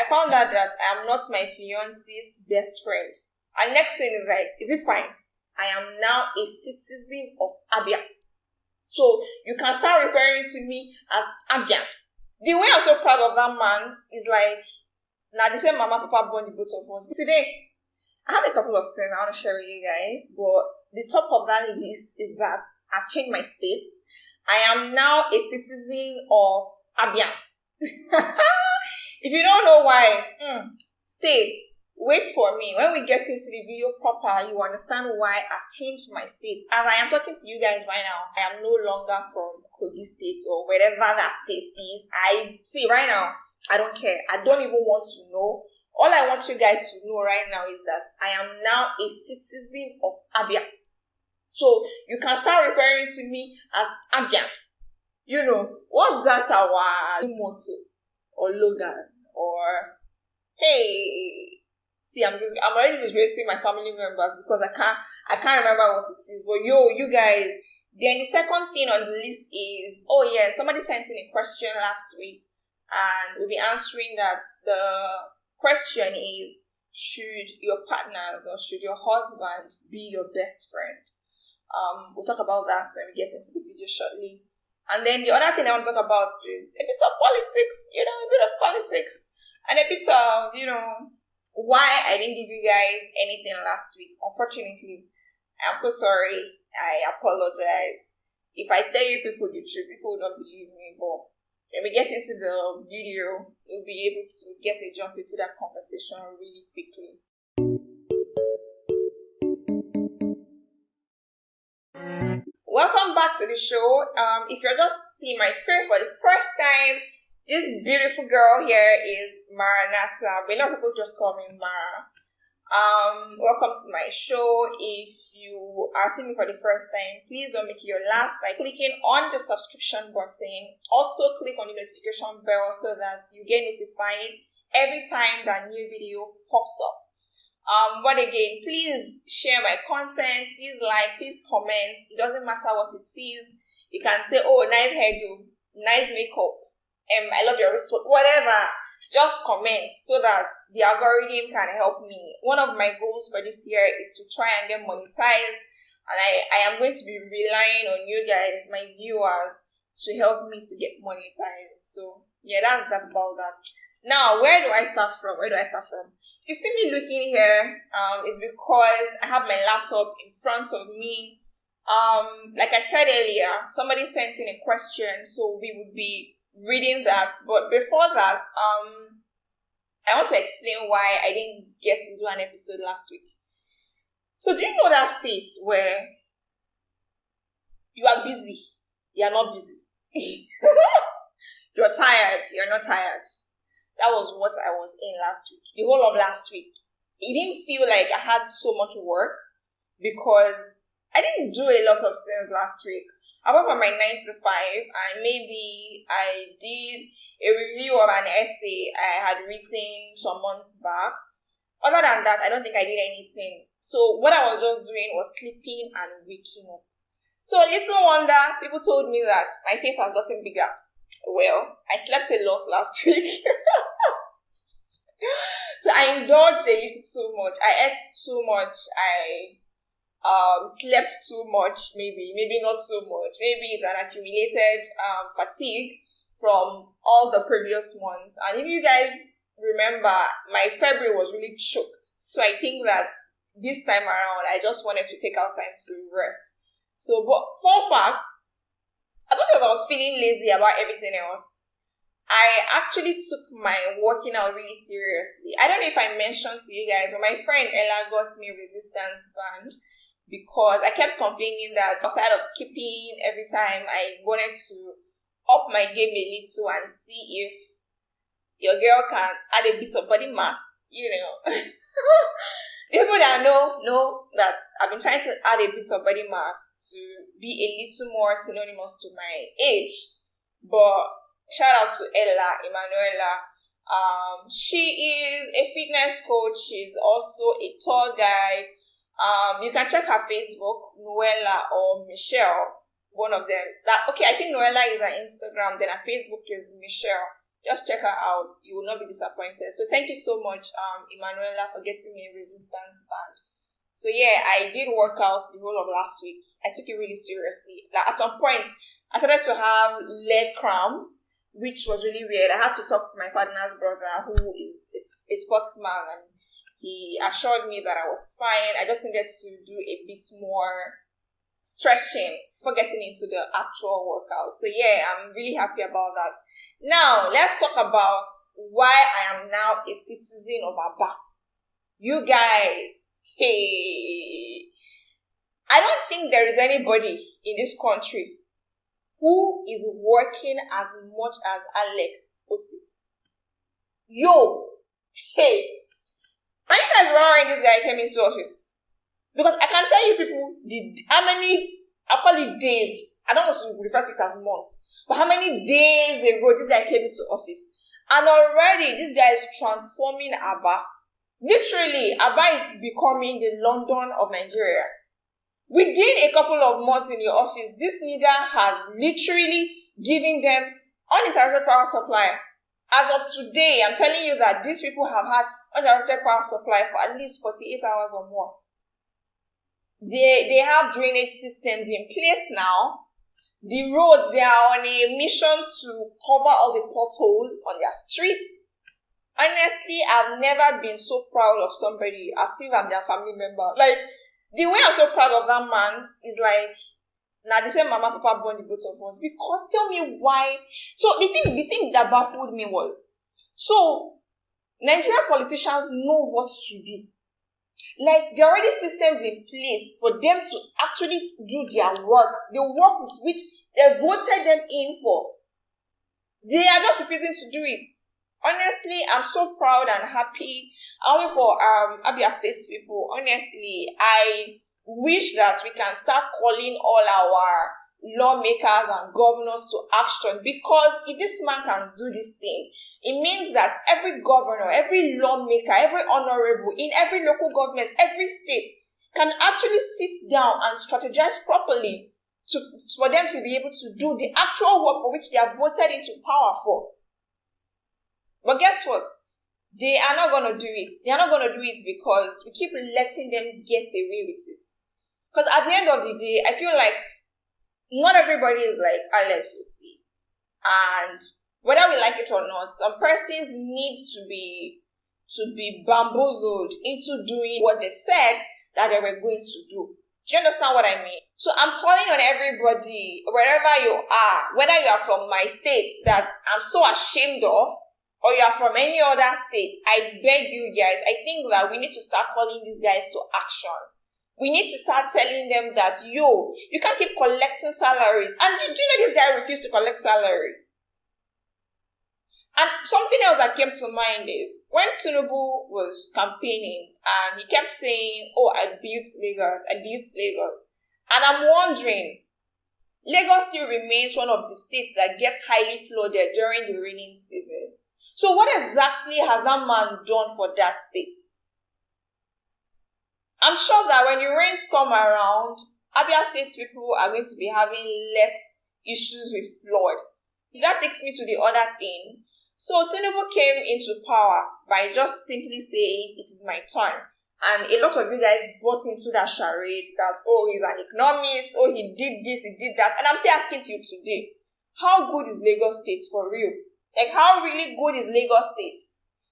I found out that I am not my fiance's best friend. And next thing is like, is it fine? I am now a citizen of Abia. So you can start referring to me as Abia. The way I'm so proud of that man is like, now the same mama papa born the both of us. Today, I have a couple of things I want to share with you guys, but the top of that list is that I've changed my state. I am now a citizen of Abia. If you don't know why, stay. Wait for me. When we get into the video proper, you understand why I've changed my state. As I am talking to you guys right now, I am no longer from Kogi State or wherever that state is. Right now, I don't care. I don't even want to know. All I want you guys to know right now is that I am now a citizen of Abia. So you can start referring to me as Abia. You know, what's that our motto or logan or hey? See, I'm already disgracing my family members because I can't remember what it is. But you guys. Then the second thing on the list is, somebody sent in a question last week, and we'll be answering that. The question is, should your partners or should your husband be your best friend? We'll talk about that when we get into the video shortly. And then the other thing I want to talk about is a bit of politics, and a bit of, why I didn't give you guys anything last week. Unfortunately, I'm so sorry. I apologize. If I tell you people the truth, people don't believe me, but when we get into the video, you'll be able to get a jump into that conversation really quickly. Welcome back to the show. If you're just seeing my face for the first time, this beautiful girl here is Maranatha. A lot of people just call me Mara. Welcome to my show. If you are seeing me for the first time, please don't make it your last by clicking on the subscription button. Also click on the notification bell so that you get notified every time that new video pops up. But again, please share my content, please like, please comment. It doesn't matter what it is. You can say, oh, nice hairdo, nice makeup, I love your wristwatch, whatever. Just comment so that the algorithm can help me. One of my goals for this year is to try and get monetized, and I am going to be relying on you guys, my viewers, to help me to get monetized. So yeah, that's that about that. Now, where do I start from? If you see me looking here, it's because I have my laptop in front of me. Like I said earlier, somebody sent in a question, so we would be reading that. But before that, I want to explain why I didn't get to do an episode last week. So do you know that face where you are busy, you're not busy? You're tired, you're not tired. That was what I was in last week. The whole of last week. It didn't feel like I had so much work because I didn't do a lot of things last week. Apart from my 9 to 5, and maybe I did a review of an essay I had written some months back. Other than that, I don't think I did anything. So what I was just doing was sleeping and waking up. So little wonder, people told me that my face has gotten bigger. Well, I slept a lot last week. So I indulged a little too much. I ate too much. I slept too much, maybe not too much. Maybe it's an accumulated fatigue from all the previous months. And if you guys remember, my February was really choked. So I think that this time around, I just wanted to take out time to rest. So, but fun fact, as much as I was feeling lazy about everything else, I actually took my working out really seriously. I don't know if I mentioned to you guys, but my friend Ella got me a resistance band because I kept complaining that outside of skipping every time, I wanted to up my game a little and see if your girl can add a bit of body mass, People that know that I've been trying to add a bit of body mass to be a little more synonymous to my age. But shout out to Ella, Emanuela. She is a fitness coach. She's also a tour guide. You can check her Facebook, Noella or Michelle, one of them. I think Noella is her Instagram, then her Facebook is Michelle. Just check her out. You will not be disappointed. So thank you so much, Emanuela, for getting me a resistance band. So yeah, I did workouts the whole of last week. I took it really seriously. Like at some point, I started to have leg cramps, which was really weird. I had to talk to my partner's brother, who is a sportsman, and he assured me that I was fine. I just needed to do a bit more stretching before getting into the actual workout. So yeah, I'm really happy about that. Now, let's talk about why I am now a citizen of Abia. You guys, hey, I don't think there is anybody in this country who is working as much as Alex Oti. Yo, hey, are you guys remembering this guy came into office? Because I can tell you people how many, I call it days. I don't want to refer to it as months. But how many days ago this guy came into office? And already this guy is transforming Abia. Literally, Abia is becoming the London of Nigeria. Within a couple of months in the office, this nigga has literally given them uninterrupted power supply. As of today, I'm telling you that these people have had uninterrupted power supply for at least 48 hours or more. They have drainage systems in place now. The roads, they are on a mission to cover all the potholes on their streets. Honestly, I've never been so proud of somebody as if I'm their family member. Like, the way I'm so proud of that man is like, now the same mama papa born the both of us. Because tell me why. So the thing that baffled me was, so Nigerian politicians know what to do. Like, there are already systems in place for them to actually do their work. The work with which they voted them in for. They are just refusing to do it. Honestly, I'm so proud and happy. Only for Abia State people. Honestly, I wish that we can start calling all our lawmakers and governors to action, because if this man can do this thing, it means that every governor, every lawmaker, every honorable in every local government, every state can actually sit down and strategize properly for them to be able to do the actual work for which they are voted into power for. But guess what? They are not going to do it. They are not going to do it because we keep letting them get away with it. Because at the end of the day, I feel like not everybody is like Alex Oti. And whether we like it or not, some persons need to be bamboozled into doing what they said that they were going to do. Do you understand what I mean? So I'm calling on everybody, wherever you are, whether you are from my state that I'm so ashamed of, or you are from any other state, I beg you guys, I think that we need to start calling these guys to action. We need to start telling them that, yo, you can't keep collecting salaries. And do you know this guy refused to collect salary? And something else that came to mind is, when Tinubu was campaigning, and he kept saying, oh, I built Lagos. And I'm wondering, Lagos still remains one of the states that gets highly flooded during the raining seasons. So what exactly has that man done for that state? I'm sure that when the rains come around, Abia State people are going to be having less issues with flood. That takes me to the other thing. So Tinubu came into power by just simply saying, it is my turn. And a lot of you guys bought into that charade that, oh, he's an economist, oh, he did this, he did that. And I'm still asking you today, how good is Lagos State for real? Like, how really good is Lagos State?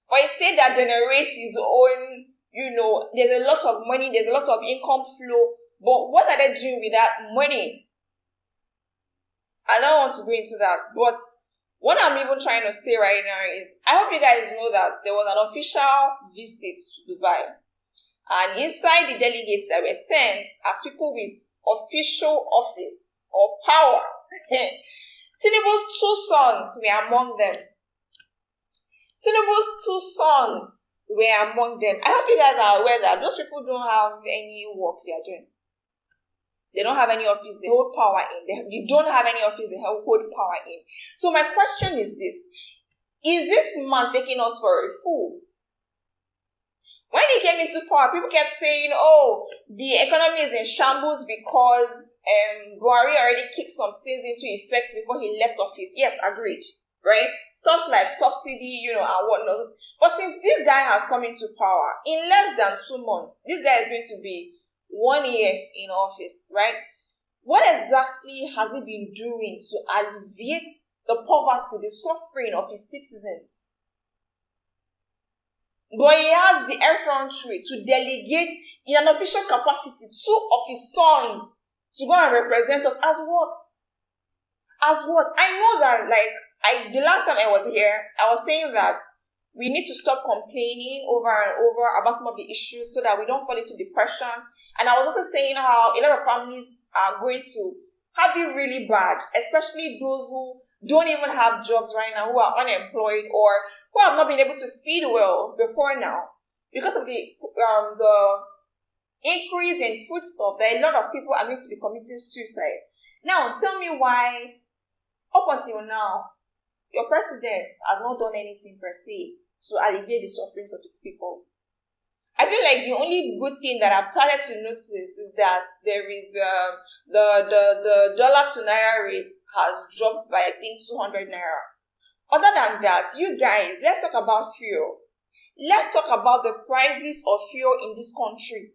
For a state that generates its own, there's a lot of money, there's a lot of income flow. But what are they doing with that money? I don't want to go into that. But what I'm even trying to say right now is, I hope you guys know that there was an official visit to Dubai. And inside the delegates that were sent as people with official office or power, Tinubu's two sons were among them. I hope you guys are aware that those people don't have any work they are doing. They don't have any office they hold power in. You don't have any office they hold power in. So my question is this. Is this man taking us for a fool? When he came into power, people kept saying, oh, the economy is in shambles because Buhari already kicked some things into effect before he left office. Yes, agreed. right? Stuff like subsidy, and whatnot. But since this guy has come into power, in less than 2 months, this guy is going to be 1 year in office, right? What exactly has he been doing to alleviate the poverty, the suffering of his citizens? But he has the effrontery to delegate in an official capacity 2 of his sons to go and represent us as what? As what? I know that, the last time I was here, I was saying that we need to stop complaining over and over about some of the issues so that we don't fall into depression. And I was also saying how a lot of families are going to have it really bad, especially those who don't even have jobs right now, who are unemployed or who have not been able to feed well before now because of the increase in foodstuff. That a lot of people are going to be committing suicide. Now, tell me why, up until now, your president has not done anything per se to alleviate the sufferings of his people. I feel like the only good thing that I've started to notice is that there is the dollar to naira rate has dropped by, I think, 200 naira. Other than that, you guys, let's talk about fuel. Let's talk about the prices of fuel in this country.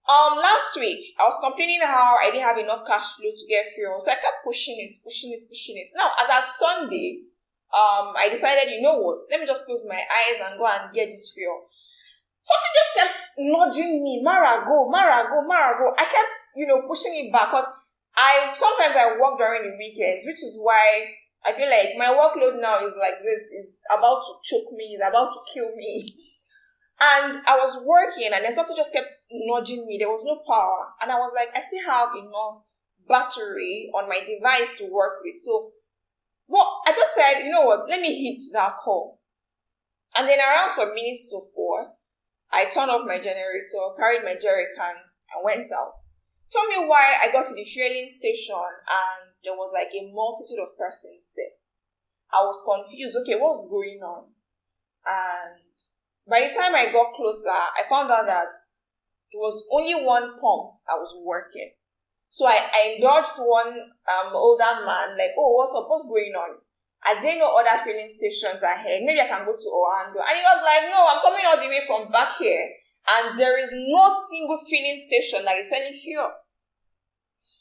Last week, I was complaining how I didn't have enough cash flow to get fuel, so I kept pushing it. Now, as at Sunday, I decided, you know what, let me just close my eyes and go and get this fuel. Something just kept nudging me, Mara, go. I kept, pushing it back because sometimes I work during the weekends, which is why I feel like my workload now is like this, is about to choke me, is about to kill me. And I was working and then something just kept nudging me. There was no power. And I was like, I still have enough battery on my device to work with. So, I just said, you know what, let me hit that call. And then around some minutes to 4, I turned off my generator, carried my jerry can, and went out. Tell me why I got to the fueling station and there was like a multitude of persons there. I was confused. Okay, what's going on? And by the time I got closer, I found out that it was only one pump that was working. So I indulged one older man, like, oh, what's going on? I didn't know other filling stations ahead. Maybe I can go to Orlando. And he was like, no, I'm coming all the way from back here. And there is no single filling station that is selling fuel.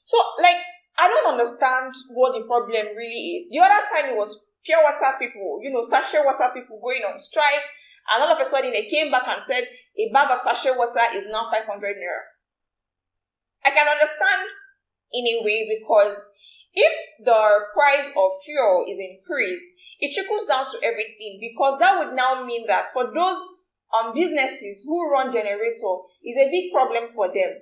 So, I don't understand what the problem really is. The other time it was pure water people, sachet water people going on strike. And all of a sudden they came back and said a bag of sachet water is now 500 naira. I can understand in a way because if the price of fuel is increased, it trickles down to everything because that would now mean that for those businesses who run generator, is a big problem for them.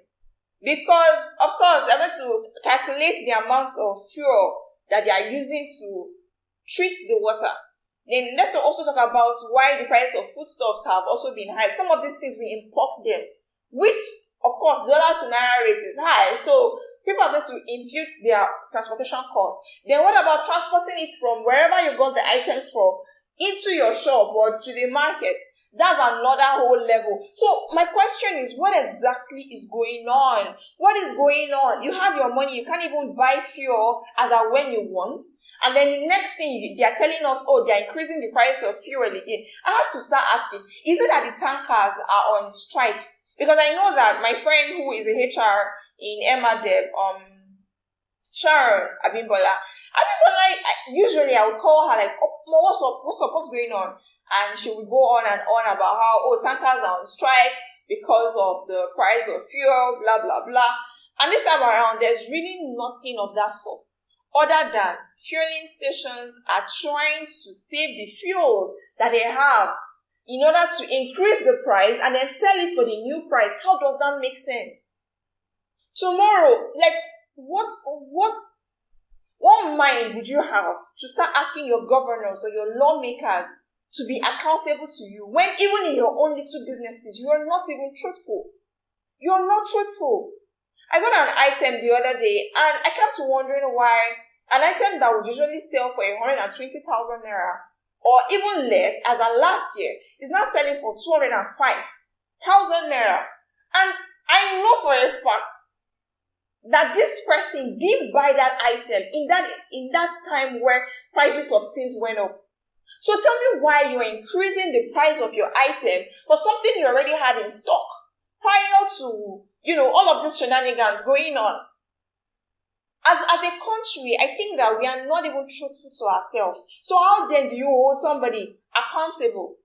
Because, of course, they're going to calculate the amount of fuel that they are using to treat the water. Then let's also talk about why the price of foodstuffs have also been high. Some of these things we import them, which, of course, dollar to naira rate is high. So people are going to impute their transportation costs. Then what about transporting it from wherever you got the items from into your shop or to the market? That's another whole level. So my question is, what exactly is going on? What is going on? You have your money, you can't even buy fuel as and when you want. And then the next thing, they are telling us, oh, they are increasing the price of fuel again. I had to start asking, is it that the tankers are on strike? Because I know that my friend who is a HR in Emadeb, Sharon Abimbola, usually I would call her like, oh, what's up, what's going on? And she would go on and on about how, oh, tankers are on strike because of the price of fuel, blah, blah, blah. And this time around, there's really nothing of that sort. Other than fueling stations are trying to save the fuels that they have in order to increase the price and then sell it for the new price. How does that make sense? Tomorrow, what mind would you have to start asking your governors or your lawmakers to be accountable to you when even in your own little businesses, you are not even truthful? You're not truthful. I got an item the other day and I kept wondering why an item that would usually sell for 120,000 naira or even less as of last year is now selling for 205,000 naira. And I know for a fact that this person did buy that item in that time where prices of things went up. So tell me why you're increasing the price of your item for something you already had in stock prior to, all of these shenanigans going on. As a country, I think that we are not even truthful to ourselves. So how then do you hold somebody accountable?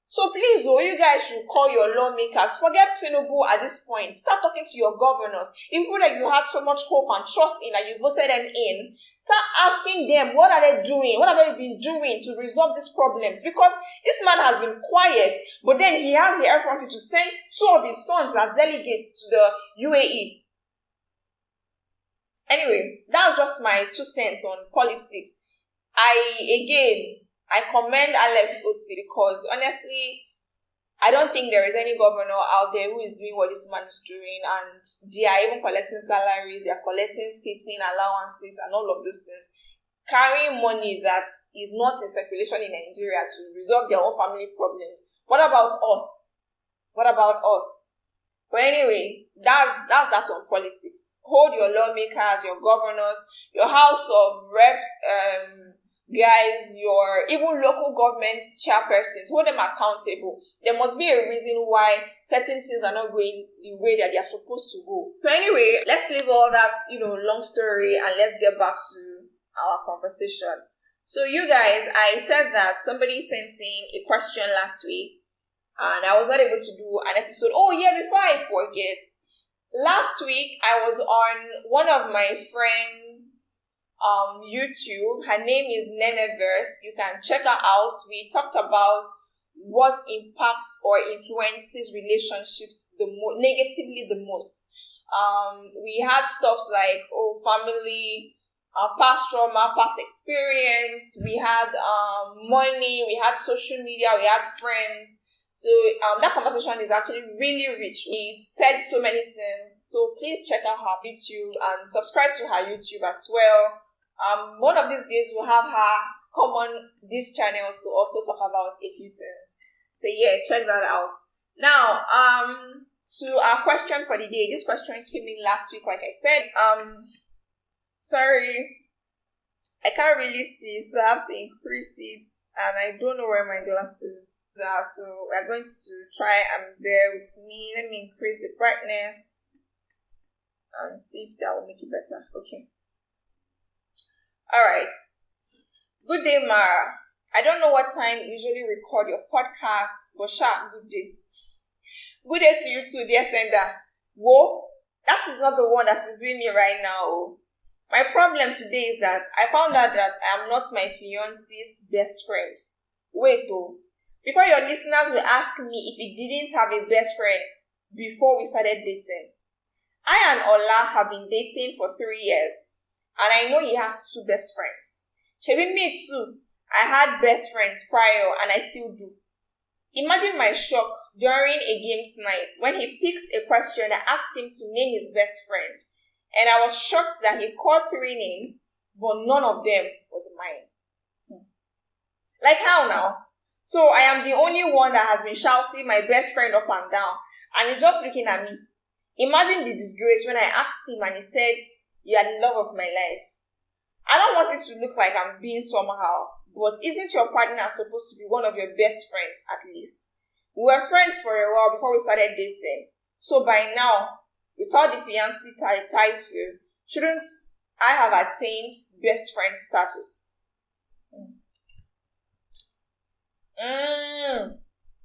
So please, you guys should call your lawmakers. Forget Tinubu at this point. Start talking to your governors. People that you had so much hope and trust in, that you voted them in. Start asking them, what are they doing? What have they been doing to resolve these problems? Because this man has been quiet, but then he has the effrontery to send 2 of his sons as delegates to the UAE. Anyway, that's just my 2 cents on politics. I commend Alex Oti because honestly, I don't think there is any governor out there who is doing what this man is doing, and they are even collecting salaries, they are collecting sitting allowances and all of those things, carrying money that is not in circulation in Nigeria to resolve their own family problems. What about us? But anyway, that's that on politics. Hold your lawmakers, your governors, your House of Reps, guys, your even local government chairpersons, hold them accountable. There must be a reason why certain things are not going the way that they are supposed to go. So anyway, let's leave all that, long story, and let's get back to our conversation. So you guys, I said that somebody sent in a question last week, and I was not able to do an episode. Oh yeah, before I forget, last week I was on one of my friends' YouTube. Her name is Neneverse. You can check her out. We talked about what impacts or influences relationships negatively the most. We had stuffs like family, past trauma, past experience. We had money. We had social media. We had friends. So that conversation is actually really rich. We said so many things. So please check out her YouTube and subscribe to her YouTube as well. One of these days we'll have her come on this channel to also talk about a few things. So yeah, check that out. Now, to our question for the day. This question came in last week, like I said. Sorry, I can't really see, so I have to increase it, and I don't know where my glasses are, so we're going to try and bear with me. Let me increase the brightness and see if that will make it better. Okay. Alright. Good day, Mara. I don't know what time you usually record your podcast, but good day. Good day to you too, dear sender. Whoa, that is not the one that is doing me right now. My problem today is that I found out that I am not my fiance's best friend. Wait though. Before your listeners will ask me if he didn't have a best friend before we started dating. I and Ola have been dating for 3 years. And I know he has 2 best friends. Shebi, me too. I had best friends prior and I still do. Imagine my shock during a games night when he picks a question and asked him to name his best friend. And I was shocked that he called 3 names, but none of them was mine. Like how now? So I am the only one that has been shouting my best friend up and down, and he's just looking at me. Imagine the disgrace when I asked him and he said, "You are the love of my life." I don't want it to look like I'm being somehow, but isn't your partner supposed to be one of your best friends at least? We were friends for a while before we started dating. So by now, without the fiancé title, shouldn't I have attained best friend status?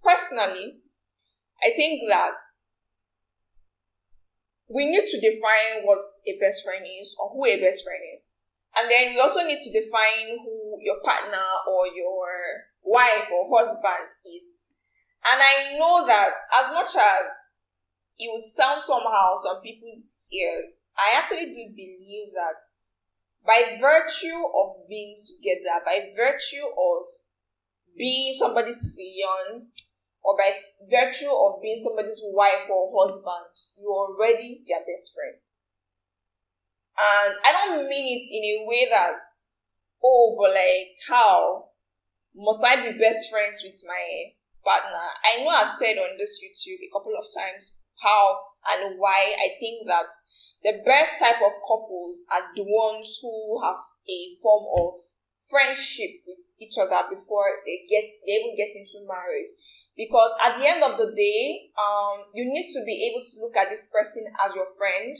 Personally, I think that we need to define what a best friend is or who a best friend is. And then we also need to define who your partner or your wife or husband is. And I know that as much as it would sound somehow to some people's ears, I actually do believe that by virtue of being together, by virtue of being somebody's fiancé, or by virtue of being somebody's wife or husband, you're already their best friend. And I don't mean it in a way that, but like, how must I be best friends with my partner? I know I've said on this YouTube a couple of times how and why I think that the best type of couples are the ones who have a form of friendship with each other before they even get into marriage. Because at the end of the day, you need to be able to look at this person as your friend.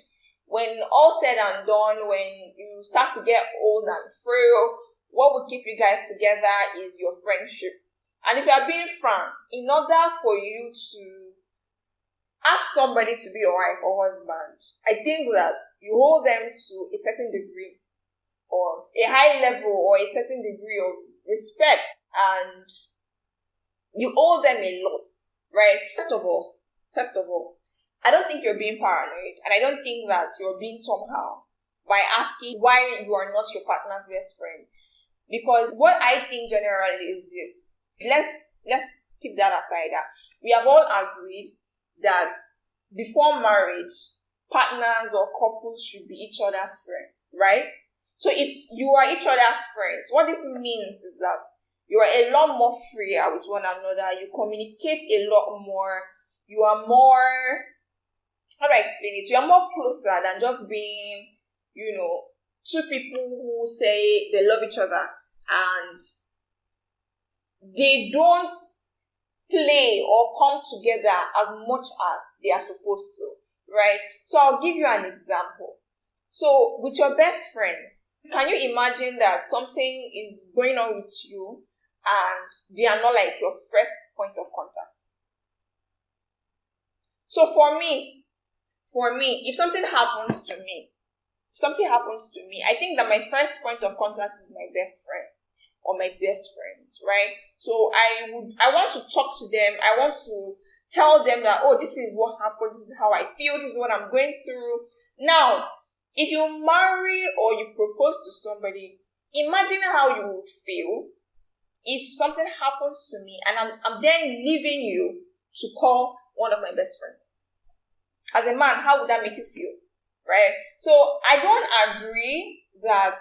When all said and done, when you start to get old and frail, what will keep you guys together is your friendship. And if you are being frank, in order for you to ask somebody to be your wife or husband, I think that you hold them to a certain degree of a high level or a certain degree of respect, and you owe them a lot, right? First of all, I don't think you're being paranoid, and I don't think that you're being somehow by asking why you are not your partner's best friend. Because what I think generally is this. Let's keep that aside. We have all agreed that before marriage, partners or couples should be each other's friends, right? So if you are each other's friends, what this means is that you are a lot more freer with one another. You communicate a lot more. You are more, how do I explain it? You are more closer than just being, two people who say they love each other and they don't play or come together as much as they are supposed to, right? So I'll give you an example. So with your best friends, can you imagine that something is going on with you and they are not like your first point of contact? So for me, if something happens to me, I think that my first point of contact is my best friend or my best friends, right? So I want to talk to them. I want to tell them that, oh, this is what happened. This is how I feel. This is what I'm going through. Now, if you marry or you propose to somebody, imagine how you would feel if something happens to me and I'm then leaving you to call one of my best friends. As a man, how would that make you feel, right? So I don't agree that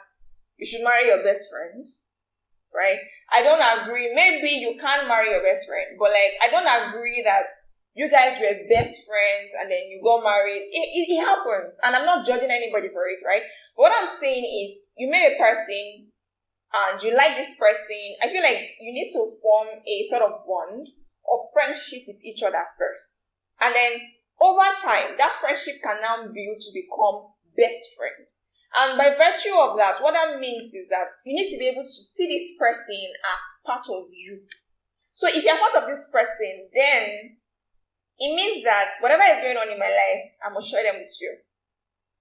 you should marry your best friend, right? I don't agree. Maybe you can't marry your best friend, but I don't agree that you guys were best friends and then you got married. It happens. And I'm not judging anybody for it, right? But what I'm saying is you met a person and you like this person. I feel like you need to form a sort of bond of friendship with each other first. And then over time, that friendship can now build to become best friends. And by virtue of that, what that means is that you need to be able to see this person as part of you. So if you're part of this person, then it means that whatever is going on in my life, I must share them with you.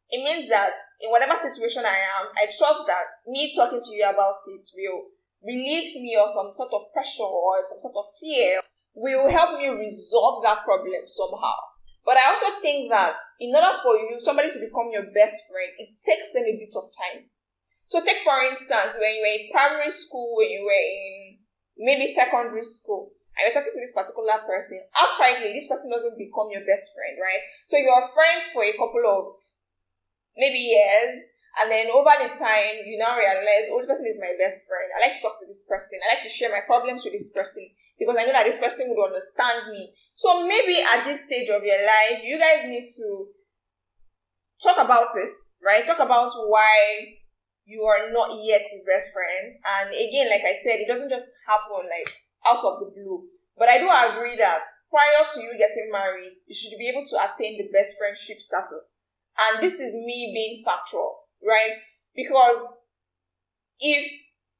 It means that in whatever situation I am, I trust that me talking to you about it will relieve me of some sort of pressure or some sort of fear, will help me resolve that problem somehow. But I also think that in order for somebody to become your best friend, it takes them a bit of time. So take, for instance, when you were in primary school, when you were in maybe secondary school, and you're talking to this particular person, outrightly, this person doesn't become your best friend, right? So you're friends for a couple of maybe years, and then over the time, you now realize, oh, this person is my best friend. I like to talk to this person. I like to share my problems with this person because I know that this person would understand me. So maybe at this stage of your life, you guys need to talk about it, right? Talk about why you are not yet his best friend. And again, like I said, it doesn't just happen out of the blue. But I do agree that prior to you getting married, you should be able to attain the best friendship status. And this is me being factual, right? Because if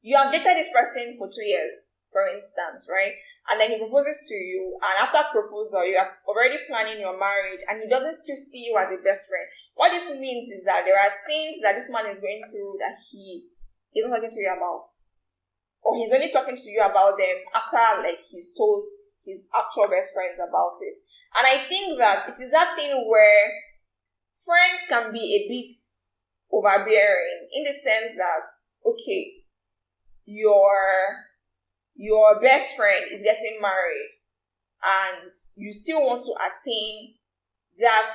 you have dated this person for 2 years, for instance, right? And then he proposes to you, and after proposal, you are already planning your marriage, and he doesn't still see you as a best friend. What this means is that there are things that this man is going through that he isn't talking to you about. Or he's only talking to you about them after he's told his actual best friends about it. And I think that it is that thing where friends can be a bit overbearing in the sense that, okay, your best friend is getting married and you still want to attain that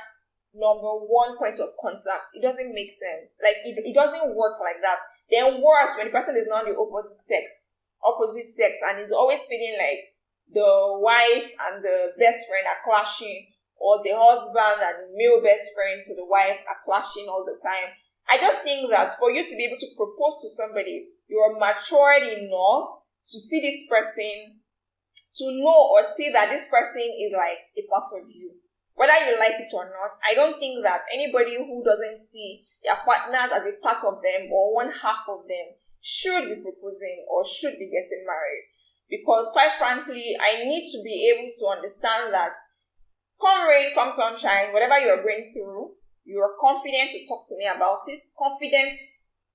number one point of contact. It doesn't make sense. It doesn't work like that. Then worse, when the person is not the opposite sex and is always feeling like the wife and the best friend are clashing, or the husband and the male best friend to the wife are clashing all the time. I just think that for you to be able to propose to somebody, you are matured enough to see this person, to know or see that this person is like a part of you. Whether you like it or not, I don't think that anybody who doesn't see their partners as a part of them or one half of them should be proposing or should be getting married. Because quite frankly, I need to be able to understand that come rain, come sunshine, whatever you are going through, you are confident to talk to me about it, confident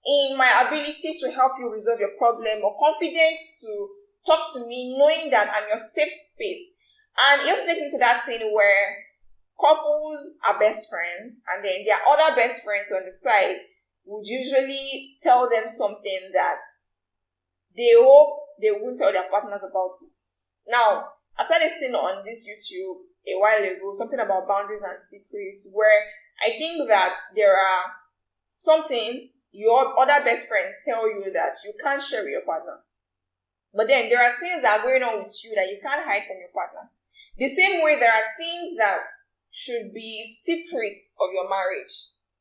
in my ability to help you resolve your problem, or confident to talk to me knowing that I'm your safe space. And it also takes me to that thing where couples are best friends, and then their other best friends on the side would usually tell them something that they hope they won't tell their partners about it. Now, I said this thing on this YouTube a while ago, something about boundaries and secrets, where I think that there are some things your other best friends tell you that you can't share with your partner. But then there are things that are going on with you that you can't hide from your partner. The same way there are things that should be secrets of your marriage,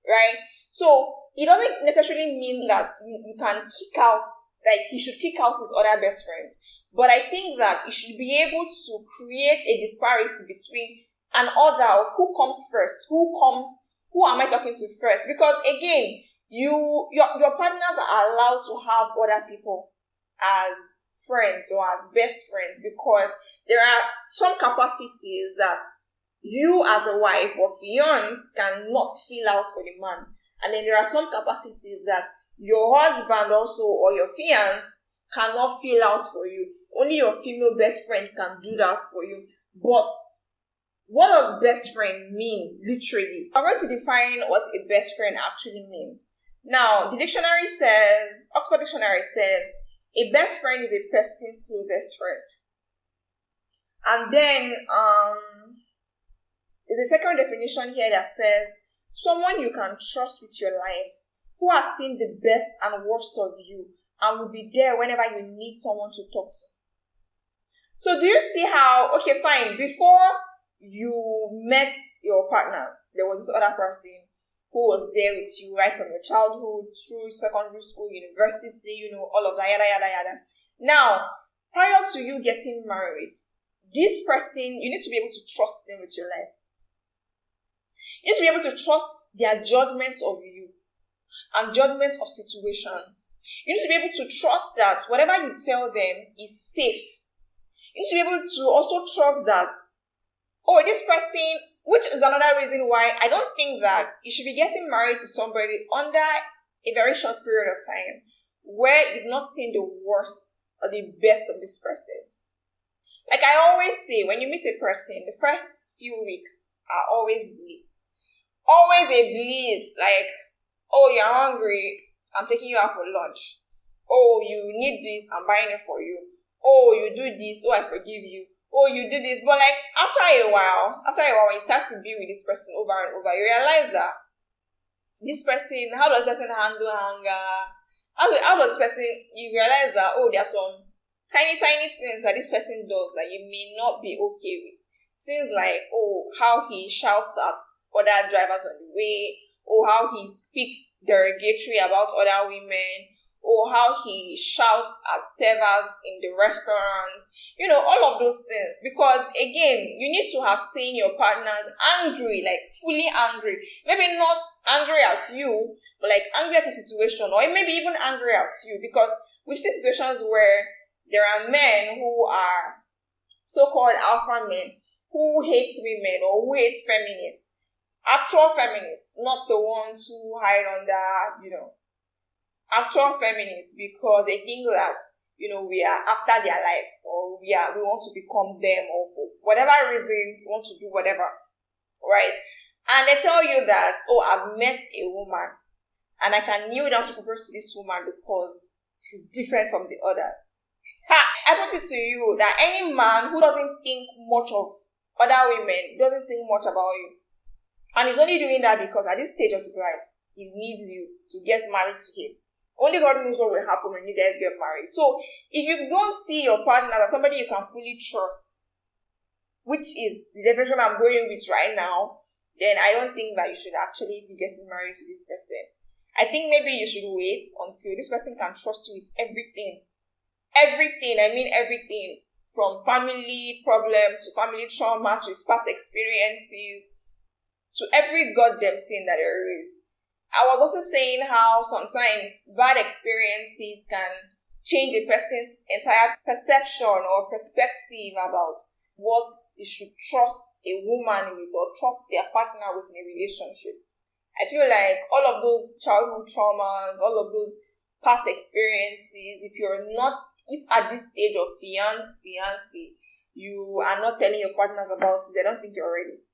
right? So it doesn't necessarily mean that you can kick out, like he should kick out his other best friends. But I think that you should be able to create a disparity between an order of who comes first, who am I talking to first? Because again, your partners are allowed to have other people as friends or as best friends, because there are some capacities that you as a wife or fiance cannot fill out for the man. And then there are some capacities that your husband also or your fiance cannot fill out for you. Only your female best friend can do that for you. But what does best friend mean, literally? I'm going to define what a best friend actually means. Now, the dictionary says, Oxford Dictionary says, a best friend is a person's closest friend. And then, there's a second definition here that says, someone you can trust with your life, who has seen the best and worst of you, and will be there whenever you need someone to talk to. So do you see how, okay, fine, before you met your partners, there was this other person who was there with you right from your childhood through secondary school, university, all of that, yada, yada, yada. Now, prior to you getting married, this person, you need to be able to trust them with your life. You need to be able to trust their judgments of you and judgments of situations. You need to be able to trust that whatever you tell them is safe. You need to be able to also trust that, this person, which is another reason why I don't think that you should be getting married to somebody under a very short period of time where you've not seen the worst or the best of this person. Like I always say, when you meet a person, the first few weeks are always bliss. Always a bliss, like, you're hungry, I'm taking you out for lunch. You need this, I'm buying it for you. You do this, I forgive you. You do this. But like, after a while, when you start to be with this person over and over, you realize that this person, how does this person handle anger? How does this person, you realize that, there are some tiny things that this person does that you may not be okay with. Things like, how he shouts at other drivers on the way, how he speaks derogatory about other women, how he shouts at servers in the restaurants, all of those things. Because again, you need to have seen your partners angry, like fully angry. Maybe not angry at you, but like angry at the situation, or maybe even angry at you. Because we've seen situations where there are men who are so-called alpha men who hates women or who hates feminists. Actual feminists, not the ones who hide under, actual feminists, because they think that, we are after their life, or we want to become them, or for whatever reason, we want to do whatever, right? And they tell you that, I've met a woman, and I can kneel down to propose to this woman because she's different from the others. I put it to you that any man who doesn't think much of other women, doesn't think much about you, and he's only doing that because at this stage of his life, he needs you to get married to him. Only God knows what will happen when you guys get married. So, if you don't see your partner as somebody you can fully trust, which is the definition I'm going with right now, then I don't think that you should actually be getting married to this person. I think maybe you should wait until this person can trust you with everything. Everything, I mean everything. From family problem to family trauma to his past experiences to every goddamn thing that there is. I was also saying how sometimes bad experiences can change a person's entire perception or perspective about what they should trust a woman with or trust their partner with in a relationship. I feel like all of those childhood traumas, all of those past experiences, if at this stage of fiancé, you are not telling your partners about it, they don't think you're ready.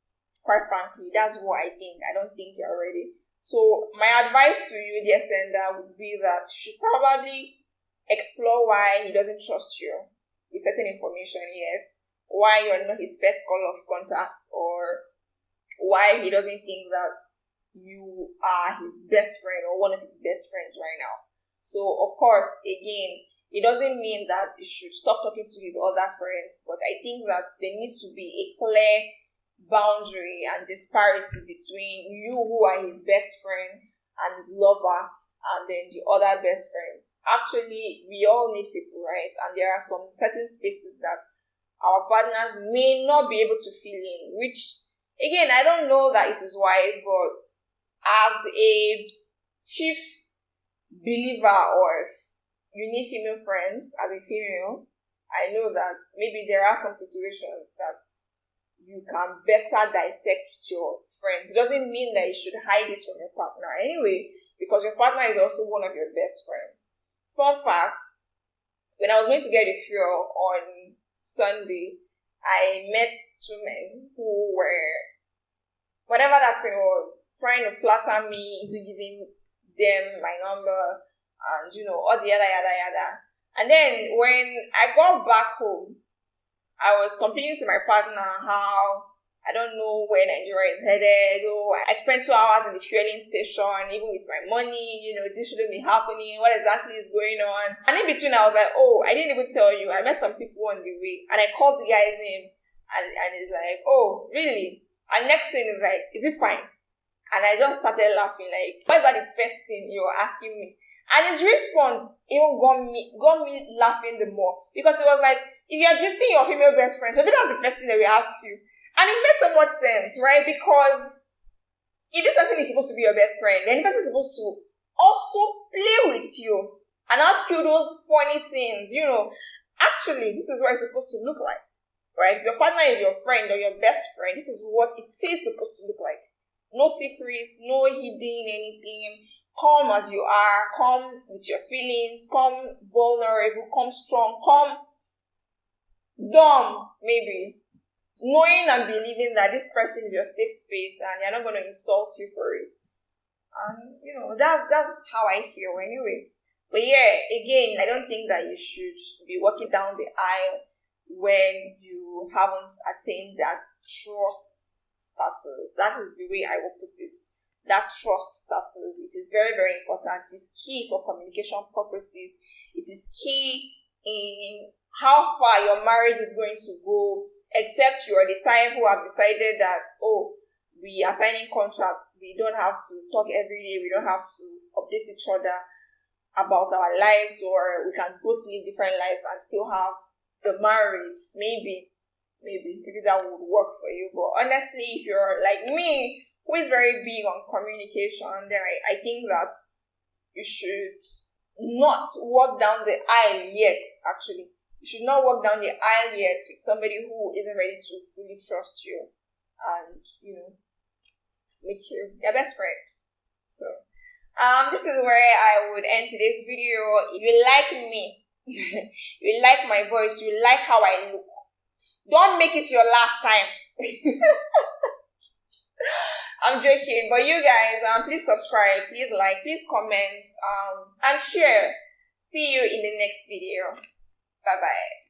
Quite frankly, that's what I think. I don't think you're ready. So my advice to you, dear sender, would be that you should probably explore why he doesn't trust you with certain information, yes. Why you're not his first call of contact, or why he doesn't think that you are his best friend or one of his best friends right now. So, of course, again, it doesn't mean that you should stop talking to his other friends, but I think that there needs to be a clear boundary and disparity between you, who are his best friend, and his lover, and then the other best friends. Actually, we all need people, right? And there are some certain spaces that our partners may not be able to fill in, which, again, I don't know that it is wise, but as a chief believer, or if you need female friends as a female, I know that maybe there are some situations that you can better dissect your friends. It doesn't mean that you should hide this from your partner anyway, because your partner is also one of your best friends. Fun fact, when I was going to get a fuel on Sunday, I met two men who were, whatever that thing was, trying to flatter me into giving them my number and, all the yada. And then when I got back home, I was complaining to my partner how I don't know where Nigeria is headed. Oh, I spent 2 hours in the fueling station, even with my money, this shouldn't be happening. What exactly is going on? And in between, I was like, oh, I didn't even tell you. I met some people on the way. And I called the guy's name. And he's like, oh, really? And next thing is like, is it fine? And I just started laughing, like, why is that the first thing you're asking me? And his response even got me laughing the more. Because it was like, if you're gisting your female best friend, so maybe that's the first thing that we ask you. And it made so much sense, right? Because if this person is supposed to be your best friend, then the person is supposed to also play with you and ask you those funny things, Actually, this is what it's supposed to look like, right? If your partner is your friend or your best friend, this is what it is supposed to look like. No secrets, no hiding anything. Come as you are, come with your feelings, come vulnerable, come strong, come dumb, maybe. Knowing and believing that this person is your safe space and they're not going to insult you for it. And, that's how I feel anyway. But yeah, again, I don't think that you should be walking down the aisle when you haven't attained that trust status. That is the way I will put it. That trust status. It is very, very important. It is key for communication purposes. It is key in how far your marriage is going to go, except you are the type who have decided that, we are signing contracts. We don't have to talk every day. We don't have to update each other about our lives, or we can both live different lives and still have the marriage. Maybe that would work for you. But honestly, if you're like me, who is very big on communication, then I think that you should not walk down the aisle yet, actually. You should not walk down the aisle yet with somebody who isn't ready to fully trust you and, make you their best friend. So, this is where I would end today's video. If you like me, you like my voice, you like how I look, don't make it your last time. I'm joking, but you guys, please subscribe, please like, please comment, and share. See you in the next video. Bye-bye.